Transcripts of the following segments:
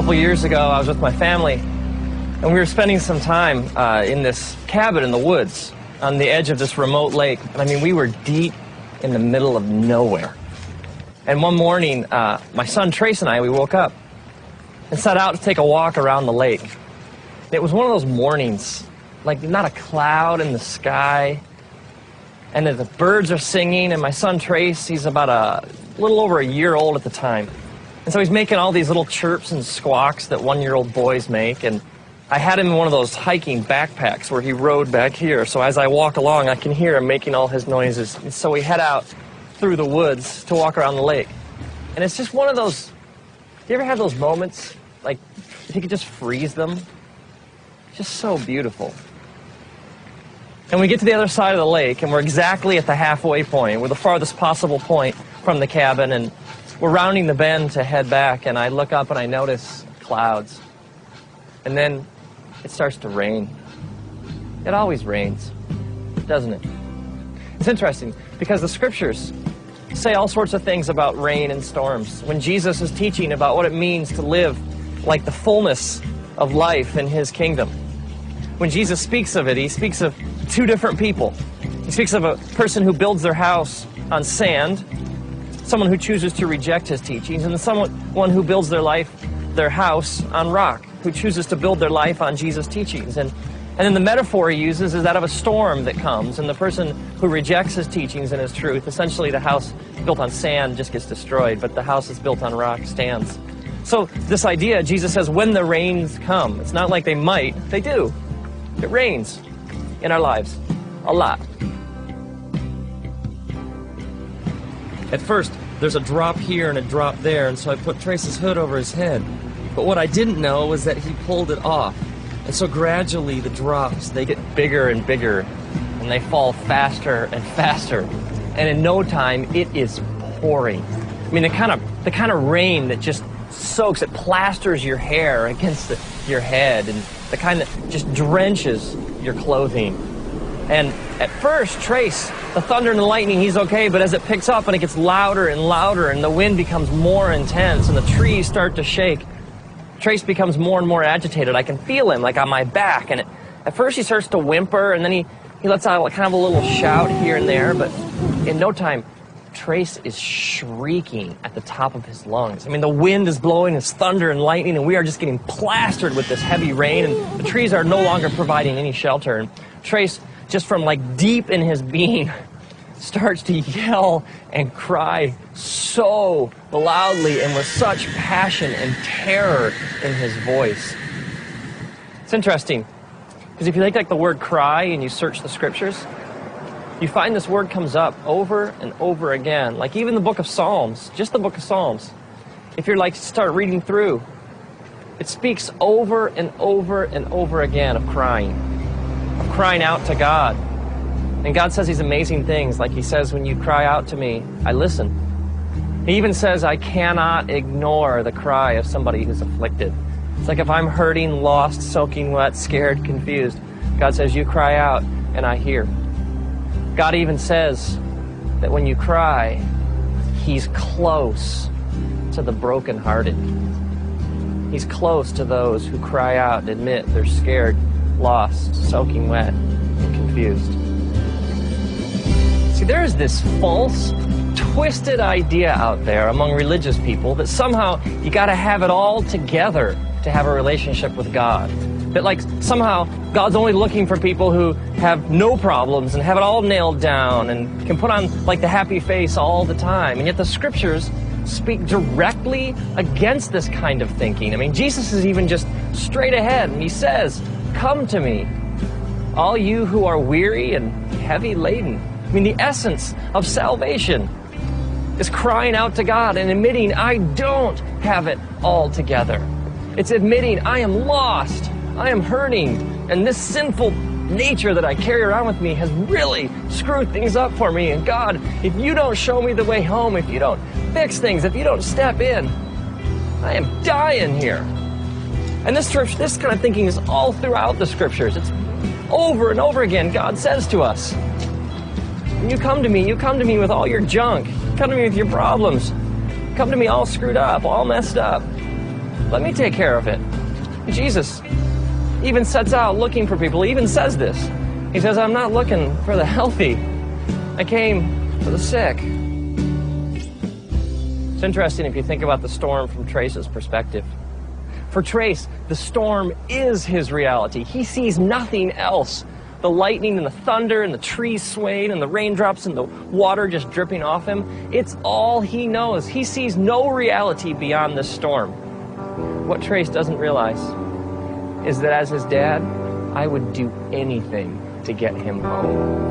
couple years ago, I was with my family, and we were spending some time in this cabin in the woods on the edge of this remote lake. And I mean, we were deep in the middle of nowhere. And one morning, my son Trace and I, we woke up and set out to take a walk around the lake. It was one of those mornings, like not a cloud in the sky, and the birds are singing, and my son Trace, he's about a little over a year old at the time. And so he's making all these little chirps and squawks that one-year-old boys make. And I had him in one of those hiking backpacks where he rode back here. So as I walk along, I can hear him making all his noises. And so we head out through the woods to walk around the lake. And it's just one of those, do you ever have those moments, like, if you could just freeze them? Just so beautiful. And we get to the other side of the lake, and we're exactly at the halfway point. We're the farthest possible point from the cabin, and we're rounding the bend to head back, and I look up and I notice clouds. And then it starts to rain. It always rains, doesn't it? It's interesting because the scriptures say all sorts of things about rain and storms. When Jesus is teaching about what it means to live like the fullness of life in his kingdom, when Jesus speaks of it, he speaks of two different people. He speaks of a person who builds their house on sand, someone who chooses to reject his teachings, and someone who builds their house on rock, who chooses to build their life on Jesus' teachings. And then the metaphor he uses is that of a storm that comes, and the person who rejects his teachings and his truth, essentially the house built on sand just gets destroyed, but the house that's built on rock stands. So this idea, Jesus says, when the rains come, it's not like they might, they do. It rains in our lives a lot. At first, there's a drop here and a drop there, and so I put Trace's hood over his head. But what I didn't know was that he pulled it off. And so gradually the drops, they get bigger and bigger, and they fall faster and faster. And in no time, it is pouring. I mean, the kind of rain that just soaks, it plasters your hair against your head, and the kind that just drenches your clothing. And at first, Trace, the thunder and the lightning, he's okay, but as it picks up and it gets louder and louder and the wind becomes more intense and the trees start to shake, Trace becomes more and more agitated. I can feel him, like on my back. And at first he starts to whimper, and then he lets out kind of a little shout here and there, but in no time, Trace is shrieking at the top of his lungs. I mean, the wind is blowing, it's thunder and lightning, and we are just getting plastered with this heavy rain, and the trees are no longer providing any shelter. And Trace, just from like deep in his being, starts to yell and cry so loudly and with such passion and terror in his voice. It's interesting, because if you take like the word cry and you search the scriptures, you find this word comes up over and over again. Like even the book of Psalms, just the book of Psalms. If you're like start reading through, it speaks over and over and over again of crying out to God. And God says these amazing things, like he says, when you cry out to me, I listen. He even says, I cannot ignore the cry of somebody who's afflicted. It's like if I'm hurting, lost, soaking wet, scared, confused, God says, you cry out and I hear. God even says that when you cry, he's close to the brokenhearted. He's close to those who cry out and admit they're scared, lost, soaking wet, and confused. See, there is this false, twisted idea out there among religious people that somehow you got to have it all together to have a relationship with God. That like somehow God's only looking for people who have no problems and have it all nailed down and can put on like the happy face all the time. And yet the scriptures speak directly against this kind of thinking. I mean, Jesus is even just straight ahead, and he says, come to me, all you who are weary and heavy laden. I mean, the essence of salvation is crying out to God and admitting, I don't have it all together. It's admitting, I am lost, I am hurting, and this sinful nature that I carry around with me has really screwed things up for me. And God, if you don't show me the way home, if you don't fix things, if you don't step in, I am dying here. And this kind of thinking is all throughout the scriptures. It's over and over again. God says to us, when you come to me with all your junk, come to me with your problems, come to me all screwed up, all messed up. Let me take care of it. Jesus even sets out looking for people. He even says this. He says, I'm not looking for the healthy. I came for the sick. It's interesting if you think about the storm from Trace's perspective. For Trace, the storm is his reality. He sees nothing else. The lightning and the thunder and the trees swaying and the raindrops and the water just dripping off him. It's all he knows. He sees no reality beyond this storm. What Trace doesn't realize is that as his dad, I would do anything to get him home.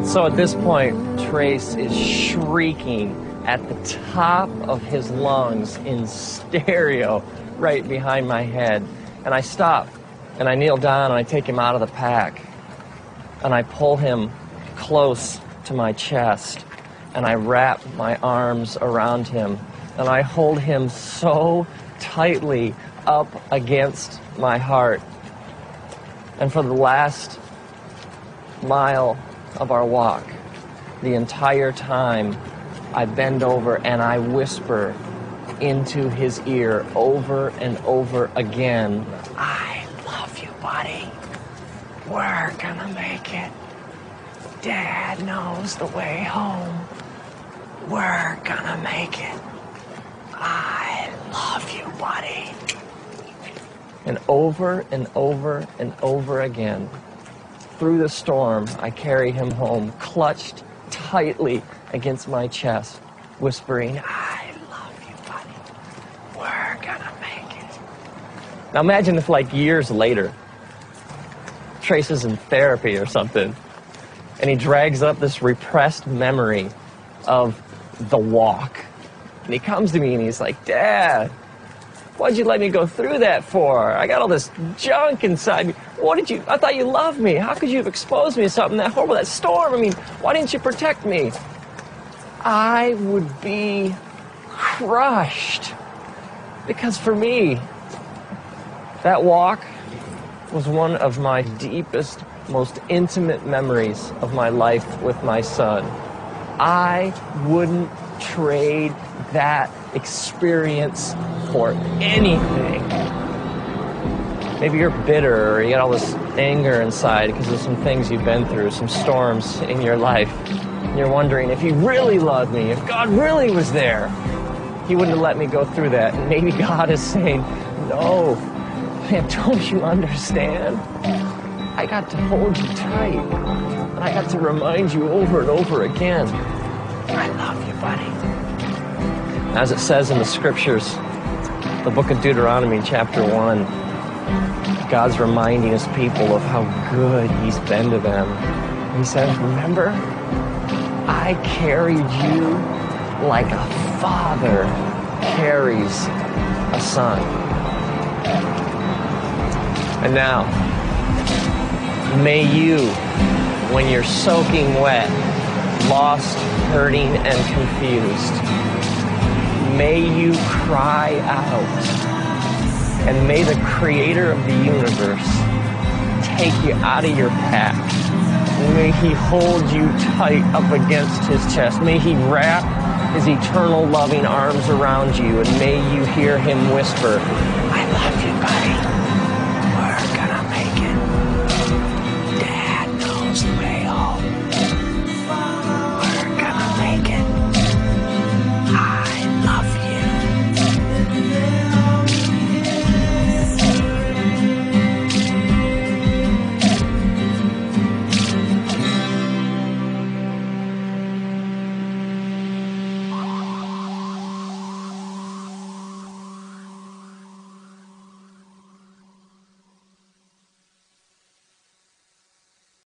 So at this point, Trace is shrieking at the top of his lungs in stereo right behind my head. And I stop, and I kneel down, and I take him out of the pack. And I pull him close to my chest, and I wrap my arms around him, and I hold him so tightly up against my heart. And for the last mile of our walk, the entire time, I bend over and I whisper into his ear over and over again, I love you, buddy. We're gonna make it. Dad knows the way home. We're gonna make it. I love you, buddy. And over and over and over again, through the storm, I carry him home, clutched tightly against my chest, whispering, I love you, buddy. We're gonna make it. Now imagine if, like, years later, Trace is in therapy or something, and he drags up this repressed memory of the walk. And he comes to me and he's like, Dad, why'd you let me go through that for? I got all this junk inside me. I thought you loved me. How could you have exposed me to something that horrible, that storm? I mean, why didn't you protect me? I would be crushed. Because for me, that walk was one of my deepest, most intimate memories of my life with my son. I wouldn't trade that experience for anything. Maybe you're bitter, or you got all this anger inside because of some things you've been through, some storms in your life. And you're wondering, if he really loved me, if God really was there, he wouldn't have let me go through that. And maybe God is saying, no, man, don't you understand? I got to hold you tight, and I got to remind you over and over again, I love you, buddy. As it says in the scriptures, the book of Deuteronomy, chapter 1, God's reminding his people of how good he's been to them. He says, remember, I carried you like a father carries a son. And now, may you, when you're soaking wet, lost, hurting, and confused, may you cry out, and may the creator of the universe take you out of your pack. May he hold you tight up against his chest. May he wrap his eternal loving arms around you, and may you hear him whisper, I love you, buddy.